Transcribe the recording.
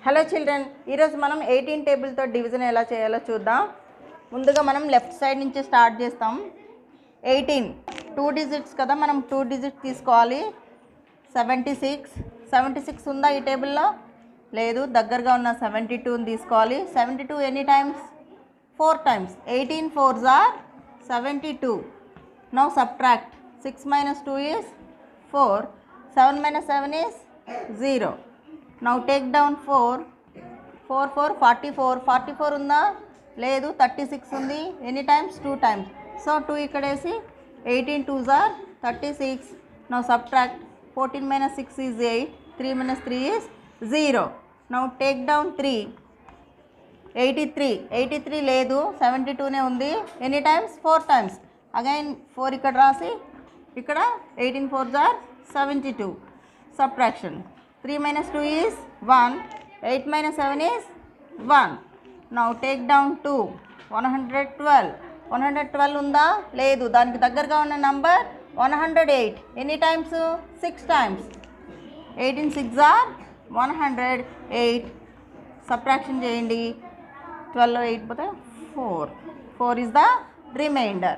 Hello children, ఈరోజు మనం 18 టేబుల్తో division ఎలా చేయాలో చూద్దాం. ముందుగా మనం లెఫ్ట్ సైడ్ నుంచి స్టార్ట్ చేస్తాం. 18 2 డిజిట్స్ కదా, మనం 2 డిజిట్స్ తీసుకోవాలి. 76 ఉందా ఈ టేబుల్లో? లేదు. దగ్గరగా ఉన్న 72ని తీసుకోవాలి. 72 any times? 4 times. 18 4s are 72. Now subtract. 6 minus 2 is 4. 7 minus 7 is 0. Now take down 4. 4 4 44. 44 ఉందా? లేదు. 36 ఉంది. Any times? 2 టైమ్స్. సో 2 ఇక్కడ వేసి 18 2s are 36. Now subtract. 14 minus 6 is 8. 3 minus 3 is 0. Now take down 3. 83 లేదు. 72నే ఉంది. Any times? 4 టైమ్స్. అగైన్ 4 ఇక్కడ రాసి ఇక్కడ 18 4s are 72. Subtraction. 3 minus 2 is 1. 8 minus 7 is 1. Now take down 2. 112 ఉందా? లేదు. దానికి దగ్గరగా ఉన్న number 108. Any times? 6 times. 18 6s are 108. Subtraction చేయండి. 12లో 8 పోతే 4 is the remainder.